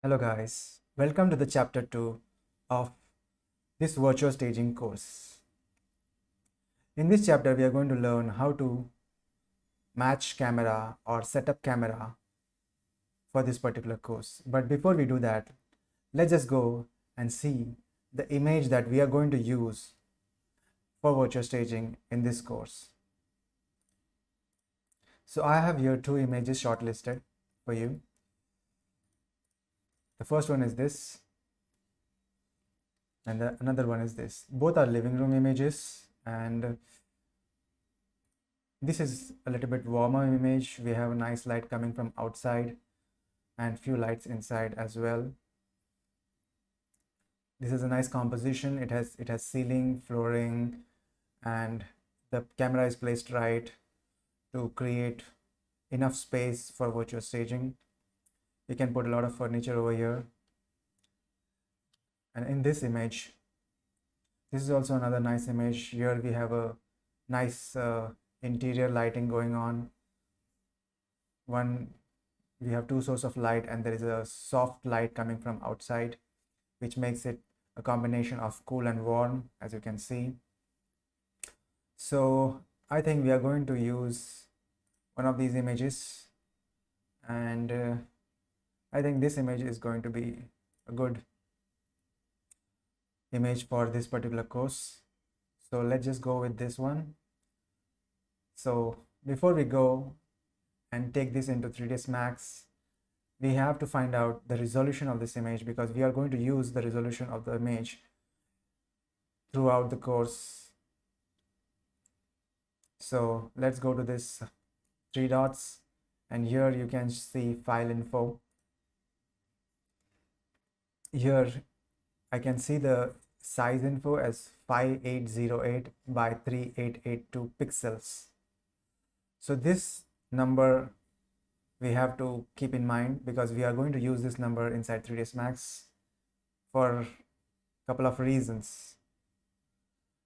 Hello guys, welcome to the chapter 2 of this virtual staging course. In this chapter we are going to learn how to match camera or set up camera for this particular course. But before we do that, let's just go and see the image that we are going to use for virtual staging in this course. So I have here two images shortlisted for you. The first one is this and another one is this. Both are living room images, and this is a little bit warmer image. We have a nice light coming from outside and few lights inside as well. This is a nice composition. It has ceiling, flooring, and the camera is placed right to create enough space for virtual staging. You can put a lot of furniture over here. And in this image, this is also another nice image. Here we have a nice interior lighting going on. We have two sources of light, and there is a soft light coming from outside, which makes it a combination of cool and warm, as you can see. So I think we are going to use one of these images, and I think this image is going to be a good image for this particular course. So let's just go with this one. So before we go and take this into 3ds Max, we have to find out the resolution of this image, because we are going to use the resolution of the image throughout the course. So let's go to this three dots, and here you can see file info. Here I can see the size info as 5808 by 3882 pixels. So this number we have to keep in mind, because we are going to use this number inside 3ds Max for a couple of reasons.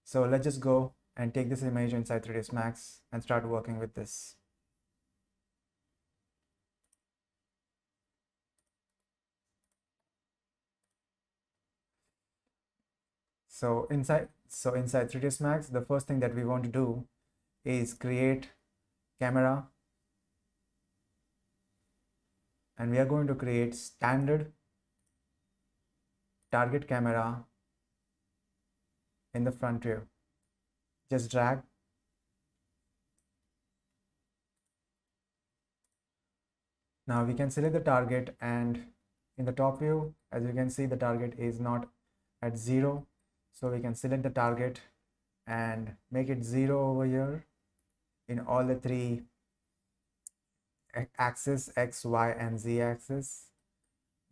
So let's just go and take this image inside 3ds Max and start working with this. So inside 3ds Max, the first thing that we want to do is create camera, and we are going to create standard target camera in the front view. Just drag. Now we can select the target, and in the top view, as you can see, the target is not at 0. So we can select the target and make it 0 over here in all the three axes, X, Y, and Z axis.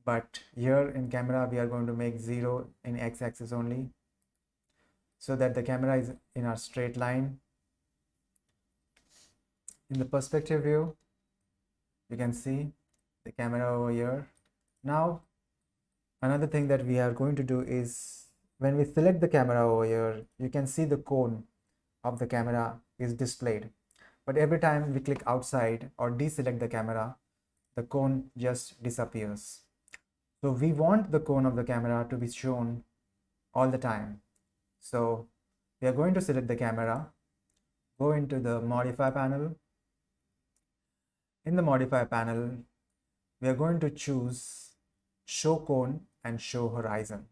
But here in camera, we are going to make 0 in X axis only, so that the camera is in our straight line. In the perspective view, you can see the camera over here. Now, another thing that we are going to do is, when we select the camera over here, you can see the cone of the camera is displayed. But every time we click outside or deselect the camera, the cone just disappears. So we want the cone of the camera to be shown all the time. So we are going to select the camera, go into the modify panel. In the modify panel, we are going to choose show cone and show horizon.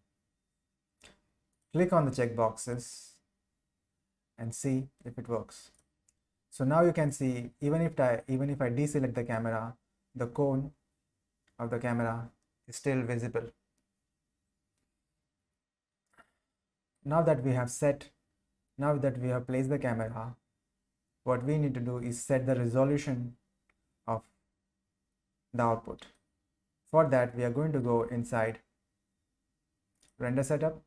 Click on the check boxes and see if it works. So now you can see, even if I deselect the camera, the cone of the camera is still visible. Now that we have placed the camera, what we need to do is set the resolution of the output. For that, we are going to go inside render setup,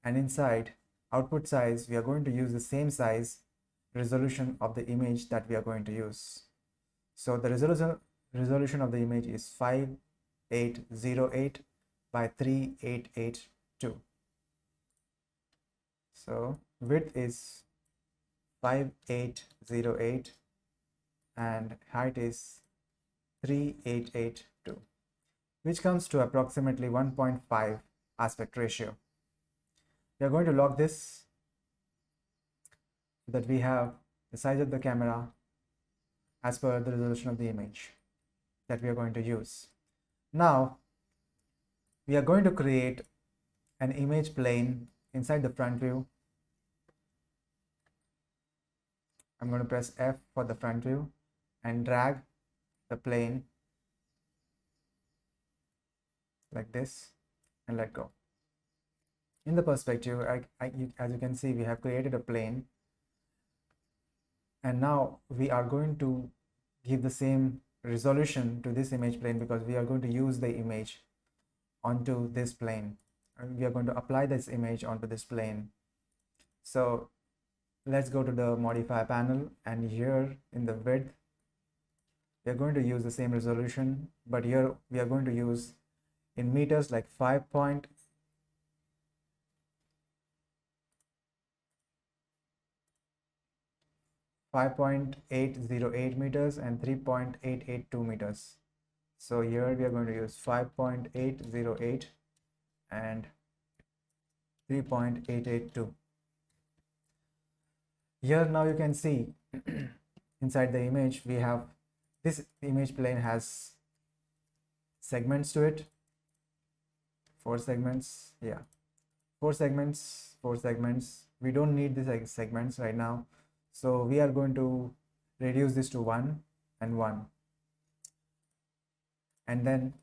and inside output size, we are going to use the same size resolution of the image that we are going to use. So the resolution of the image is 5808 by 3882. So width is 5808 and height is 3882. which comes to approximately 1.5 aspect ratio. We are going to lock this so that we have the size of the camera as per the resolution of the image that we are going to use. Now, we are going to create an image plane inside the front view. I'm going to press F for the front view and drag the plane like this and let go. In the perspective, as you can see, we have created a plane, and now we are going to give the same resolution to this image plane because we are going to use the image onto this plane, and we are going to apply this image onto this plane. So let's go to the modifier panel, and here in the width we are going to use the same resolution, but here we are going to use in meters like 5.808 meters and 3.882 meters. So here we are going to use 5.808 and 3.882. Here now you can see inside the image we have this image plane has segments to it. 4 segments, yeah, 4 segments. We don't need these segments right now, so we are going to reduce this to 1 and 1. And then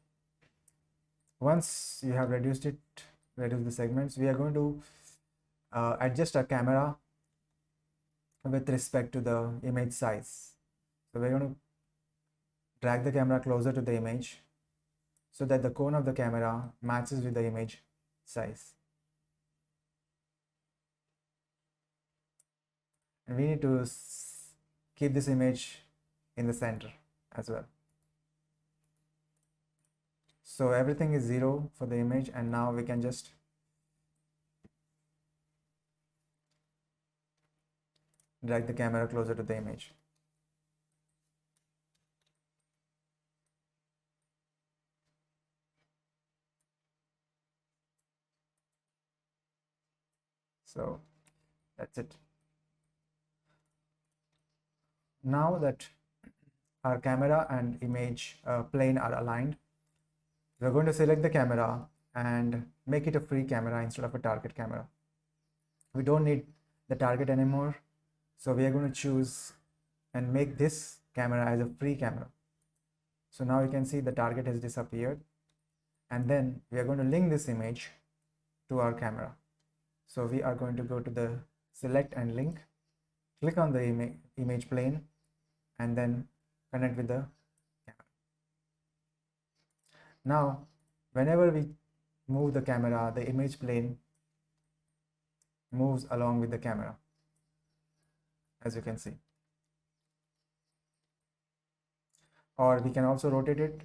once you have reduce the segments, we are going to adjust our camera with respect to the image size. So we're going to drag the camera closer to the image so that the cone of the camera matches with the image size. And we need to keep this image in the center as well. So everything is 0 for the image, and now we can just drag the camera closer to the image. So that's it. Now that our camera and image plane are aligned, we're going to select the camera and make it a free camera instead of a target camera. We don't need the target anymore, so we are going to choose and make this camera as a free camera. So now you can see the target has disappeared, and then we are going to link this image to our camera. So we are going to go to the select and link, click on the image plane, and then connect with the camera. Now whenever we move the camera, the image plane moves along with the camera, as you can see. Or we can also rotate it.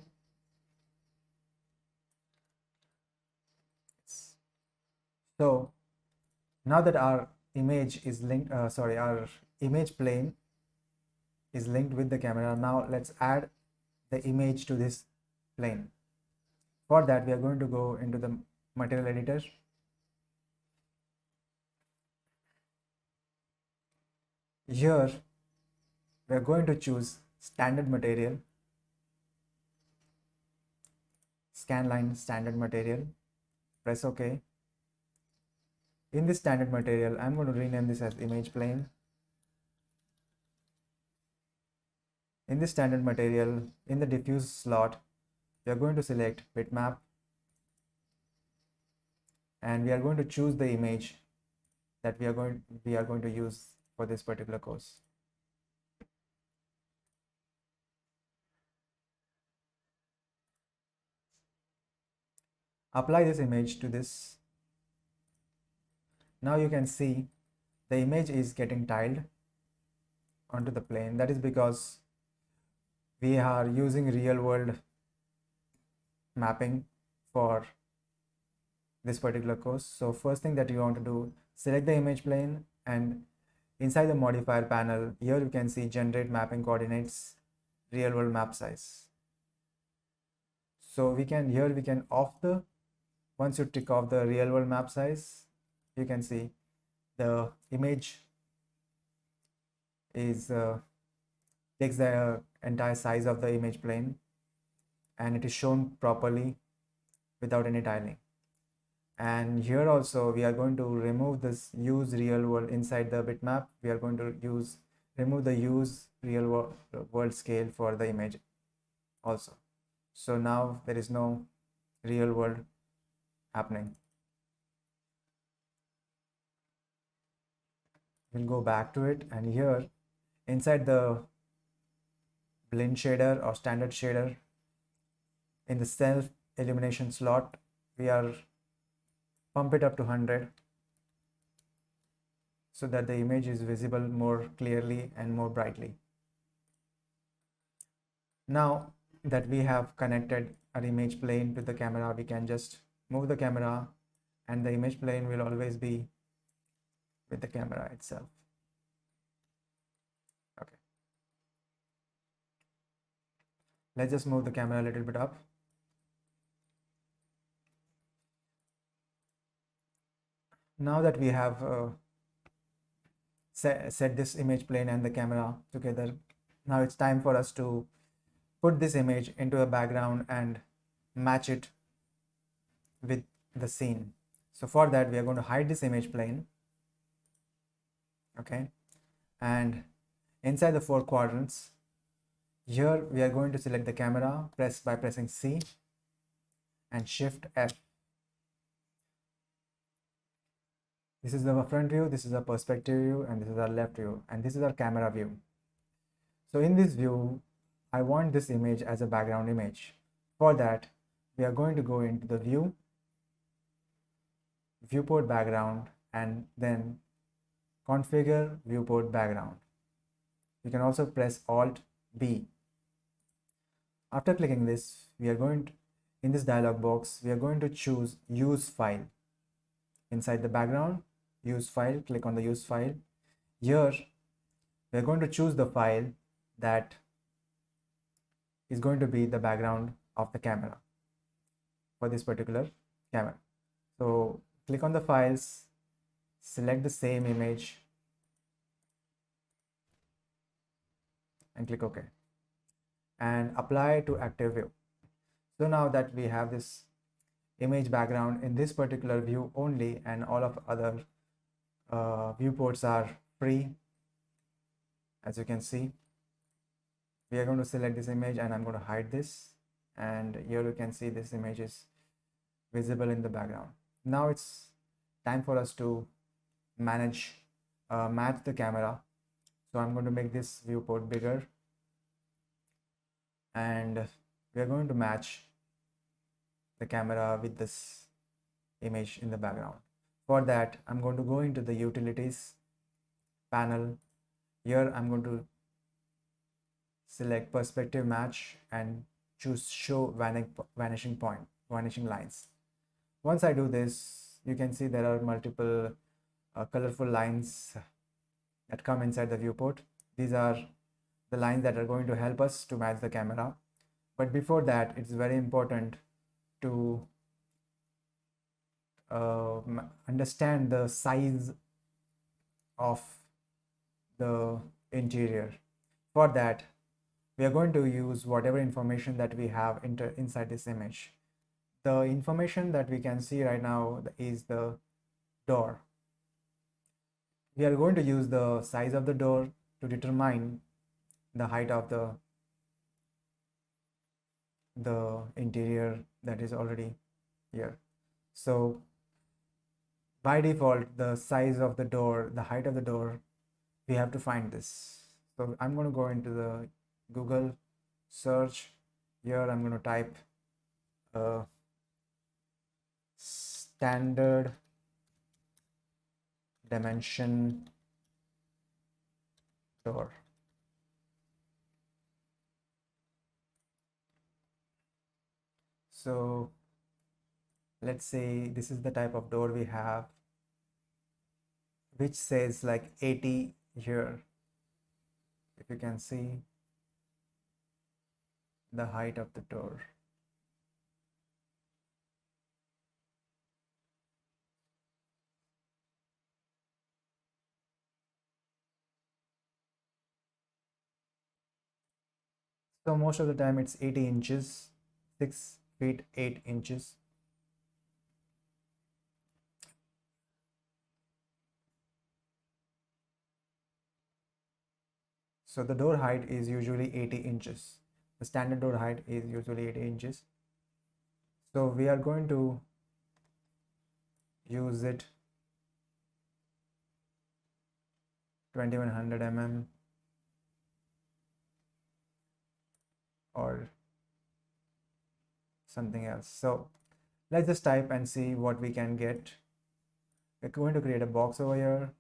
So now that our image is linked, our image plane is linked with the camera, now let's add the image to this plane. For that, we are going to go into the material editor. Here we are going to choose standard material, scanline standard material, press OK. In this standard material, I'm going to rename this as image plane. In this standard material, in the diffuse slot, we are going to select bitmap, and we are going to choose the image that we are going to use for this particular course. Apply this image to this. Now you can see the image is getting tiled onto the plane. That is because we are using real world mapping for this particular course. So first thing that you want to do, select the image plane, and inside the modifier panel, here you can see generate mapping coordinates, real world map size. So we can off the, once you tick off the real world map size, you can see the image is takes the entire size of the image plane, and it is shown properly without any tiling. And here also we are going to remove this use real world inside the bitmap. We are going to remove the use real world scale for the image also. So now there is no real world happening. We'll go back to it, and here inside the blend shader or standard shader, in the self illumination slot, we are pump it up to 100 so that the image is visible more clearly and more brightly. Now that we have connected our image plane to the camera, we can just move the camera, and the image plane will always be with the camera itself. Okay, let's just move the camera a little bit up. Now that we have set this image plane and the camera together, now it's time for us to put this image into a background and match it with the scene. So for that, we are going to hide this image plane. Okay, and inside the 4 quadrants, here we are going to select the camera by pressing C and Shift F. This is the front view, this is a perspective view, and this is our left view, and this is our camera view. So in this view, I want this image as a background image. For that, we are going to go into the view, viewport background, and then configure viewport background. You can also press Alt B. After clicking this, we are going to, in this dialog box, we are going to choose use file. Inside the background, use file, click on the use file. Here, we are going to choose the file that is going to be the background of the camera for this particular camera. So click on the files, select the same image, and click OK, and apply to active view. So now that we have this image background in this particular view only, and all of other viewports are free, as you can see, we are going to select this image, and I'm going to hide this, and here you can see this image is visible in the background. Now it's time for us to match the camera. So I'm going to make this viewport bigger, and we are going to match the camera with this image in the background. For that, I'm going to go into the utilities panel. Here I'm going to select perspective match and choose show vanishing lines. Once I do this, you can see there are multiple colorful lines that come inside the viewport. These are the lines that are going to help us to match the camera. But before that, it's very important to understand the size of the interior. For that, we are going to use whatever information that we have inside this image. The information that we can see right now is the door. We are going to use the size of the door to determine the height of the interior that is already here. So by default, the size of the door, the height of the door, we have to find this. So I'm going to go into the Google search. Here I'm going to type standard dimension door. So let's say this is the type of door we have, which says like 80 here. If you can see the height of the door. So most of the time it's 80 inches, 6 feet 8 inches. So the door height is usually 80 inches. The standard door height is usually 80 inches. So we are going to use it 2100 mm or something else. So let's just type and see what we can get. We're going to create a box over here,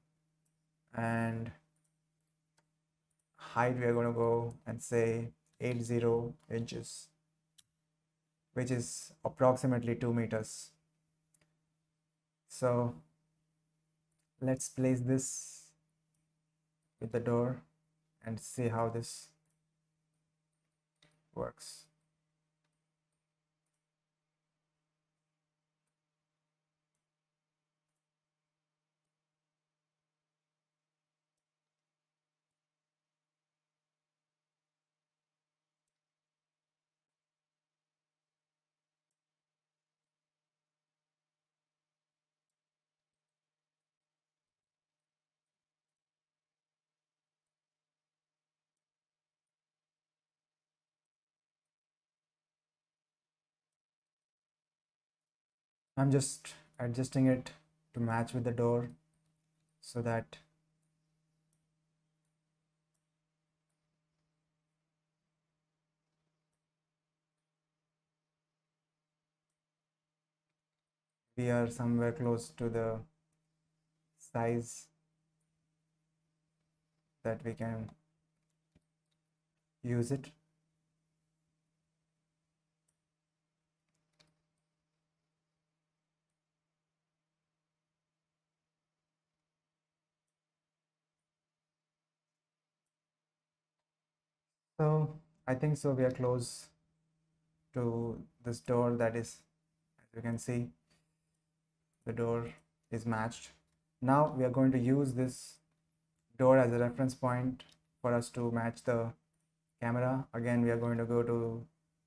and height we are going to go and say 80 inches, which is approximately 2 meters. So let's place this with the door and see how this works. I'm just adjusting it to match with the door so that we are somewhere close to the size that we can use it. So I think so we are close to this door. That is, as you can see, the door is matched. Now we are going to use this door as a reference point for us to match the camera. Again, we are going to go to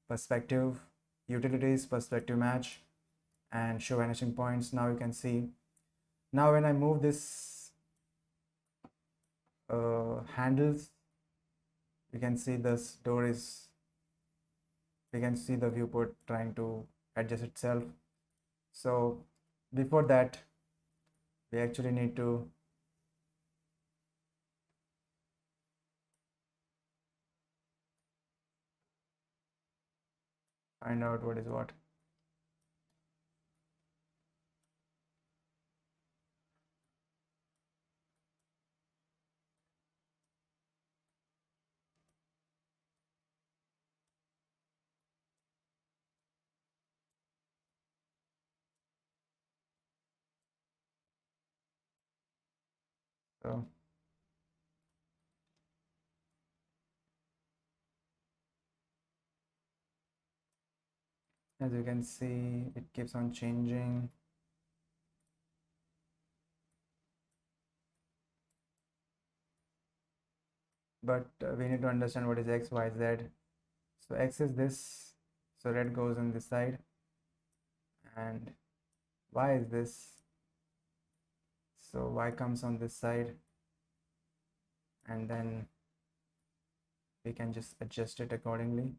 perspective, utilities, perspective match, and show vanishing points. Now you can see, now when I move this handles, you can see this door is, we can see the viewport trying to adjust itself. So before that, we actually need to find out what is what. So as you can see, it keeps on changing. But we need to understand what is x, y, z. So x is this, so red goes on this side, and y is this, so y comes on this side, and then we can just adjust it accordingly.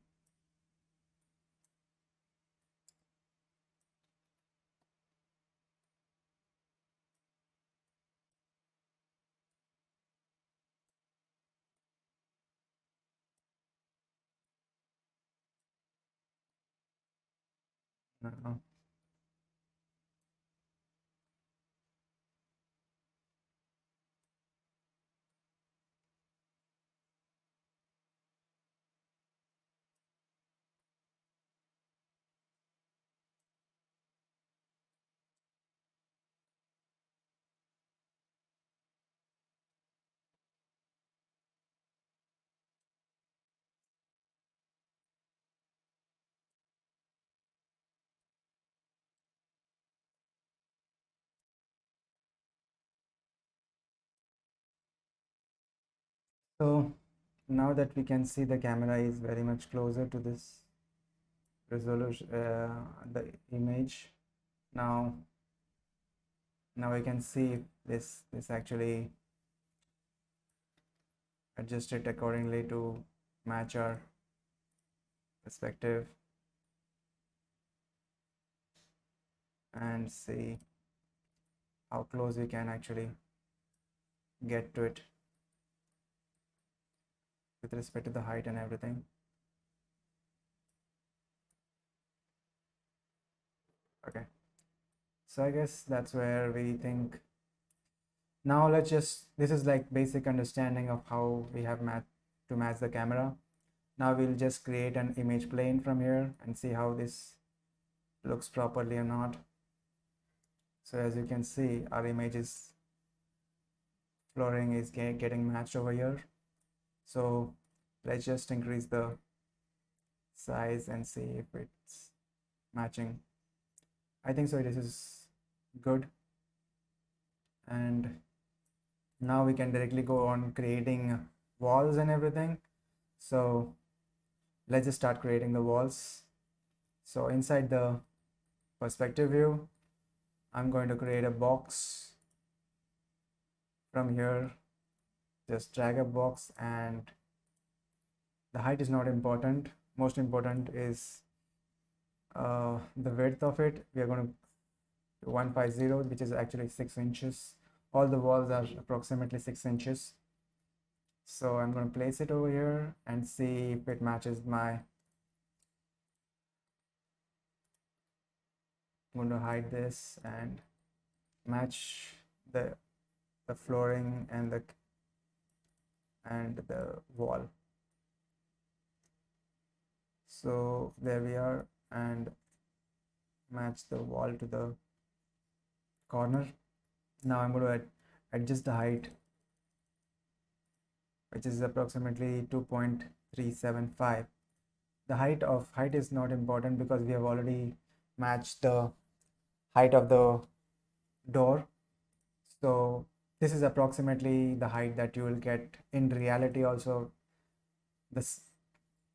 Now, so now that we can see the camera is very much closer to this resolution, the image. Now we can see this actually adjust it accordingly to match our perspective and see how close we can actually get to it with respect to the height and everything. Okay, so I guess that's where we think. Now let's just, this is like basic understanding of how we have to match the camera. Now we'll just create an image plane from here and see how this looks properly or not. So as you can see, our image is flooring is getting matched over here. So let's just increase the size and see if it's matching. I think so, this is good. And now we can directly go on creating walls and everything. So let's just start creating the walls. So inside the perspective view, I'm going to create a box from here. Just drag a box, and the height is not important. Most important is the width of it. We are going to 150, which is actually 6 inches. All the walls are approximately 6 inches. So I'm going to place it over here and see if it matches my. I'm going to hide this and match the flooring and the wall. So there we are, and match the wall to the corner. Now I'm going to adjust the height, which is approximately 2.375. The height is not important because we have already matched the height of the door. So this is approximately the height that you will get in reality also. This,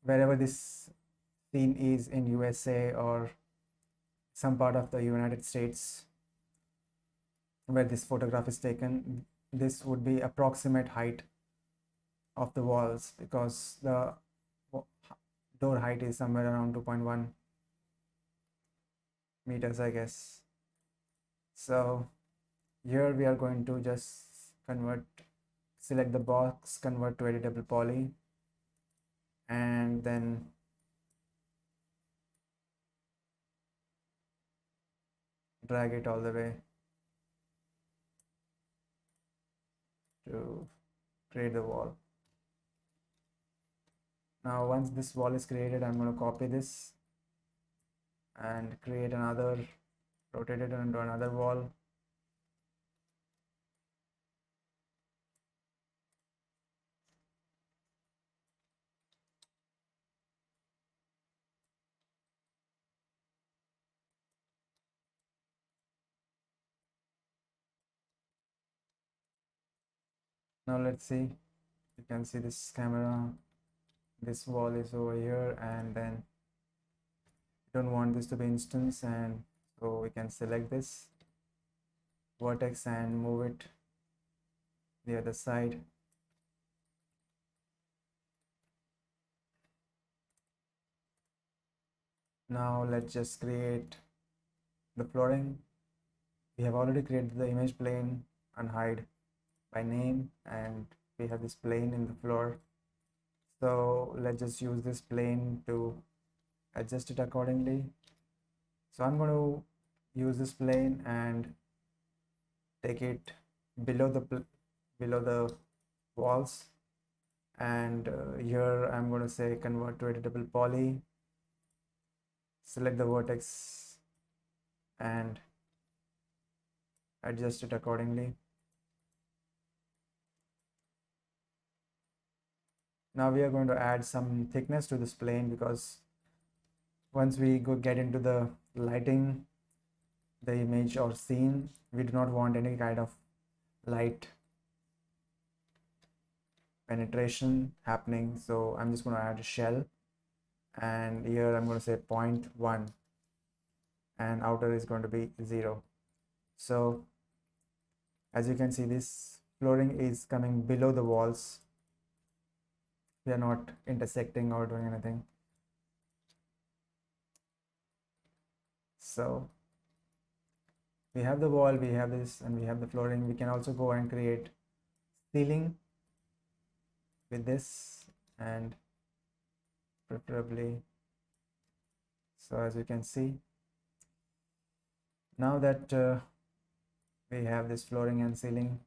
wherever this scene is in USA or some part of the United States where this photograph is taken, this would be approximate height of the walls, because the door height is somewhere around 2.1 meters, I guess. So here we are going to just select the box, convert to editable poly, and then drag it all the way to create the wall. Now once this wall is created, I'm going to copy this and create another, rotate it onto another wall. Now let's see, you can see this camera, this wall is over here, and then we don't want this to be instance, and so we can select this vertex and move it the other side. Now let's just create the flooring. We have already created the image plane and hide by name, and we have this plane in the floor. So let's just use this plane to adjust it accordingly. So I'm going to use this plane and take it below the walls, and here I'm going to say convert to editable poly, select the vertex and adjust it accordingly. Now we are going to add some thickness to this plane, because once we get into the lighting the image or scene, we do not want any kind of light penetration happening. So I'm just going to add a shell, and here I'm going to say 0.1, and outer is going to be 0. So as you can see, this flooring is coming below the walls. We are not intersecting or doing anything. So we have the wall, we have this, and we have the flooring. We can also go and create ceiling with this, and preferably, so as you can see, now that we have this flooring and ceiling,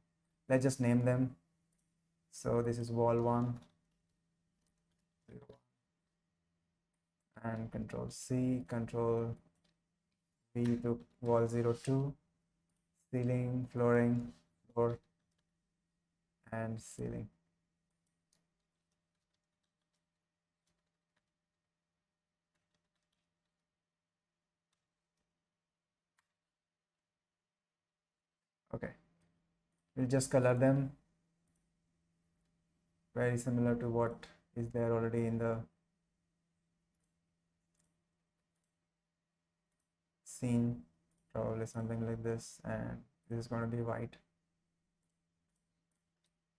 let's just name them. So this is wall 1, and control C, control V to wall 02, ceiling, flooring, floor, and ceiling. Okay, we'll just color them very similar to what is there already in the scene, probably something like this, and this is going to be white.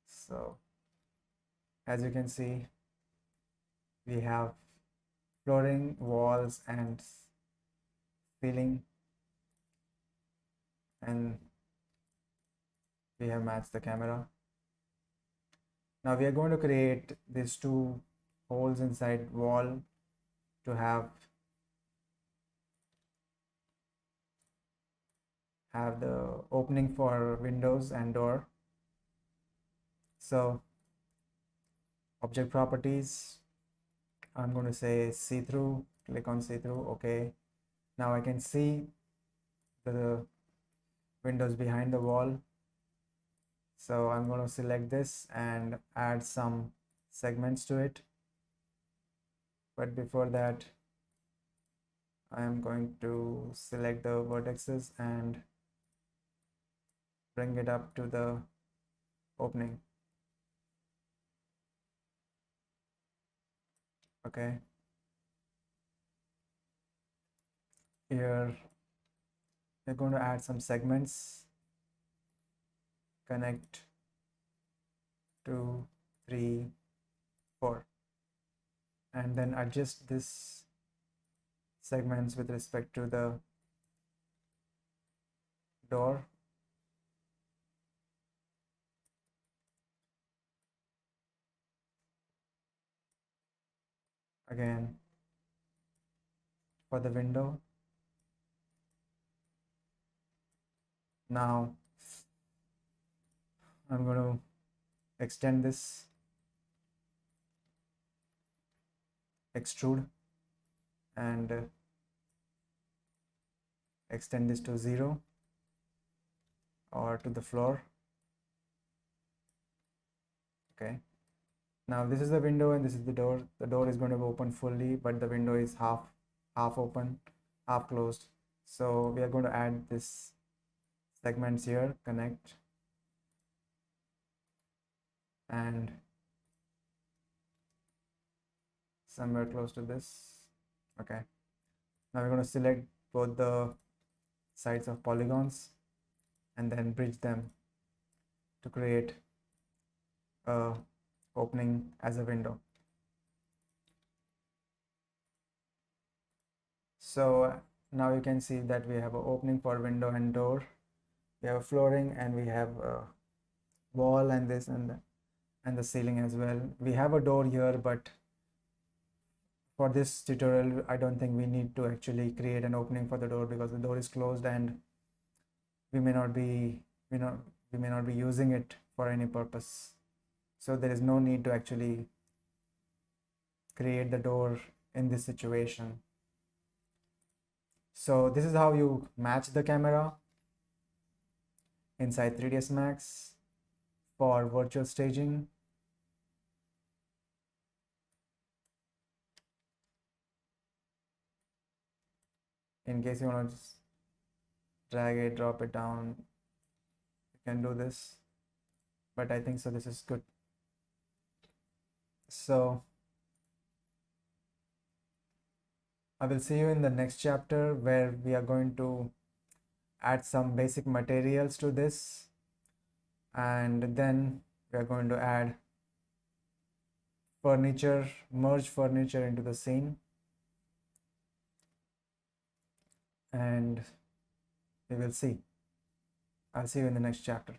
So as you can see, we have flooring, walls, and ceiling, and we have matched the camera. Now we are going to create these two holes inside wall to have the opening for windows and door. So object properties, I'm going to say see-through, click on see-through. Okay, now I can see the windows behind the wall. So I'm going to select this and add some segments to it. But before that, I am going to select the vertices and bring it up to the opening. Okay. Here we're going to add some segments. Connect 2, 3, 4, and then adjust this segments with respect to the door. Again, for the window. Now I'm going to extend this, extrude, and extend this to 0 or to the floor. Okay, now this is the window and this is the door. The door is going to be open fully, but the window is half open, half closed. So we are going to add this segments here, connect, and somewhere close to this. Okay, now we're going to select both the sides of polygons and then bridge them to create a opening as a window. So now you can see that we have an opening for window and door. We have a flooring, and we have a wall, and this and the ceiling as well. We have a door here, but for this tutorial I don't think we need to actually create an opening for the door, because the door is closed and we may not be using it for any purpose. So there is no need to actually create the door in this situation. So this is how you match the camera inside 3ds Max for virtual staging. In case you want to just drag it, drop it down, you can do this, but I think so this is good. So I will see you in the next chapter where we are going to add some basic materials to this, and then we are going to add furniture, merge furniture into the scene, and we will see. I'll see you in the next chapter.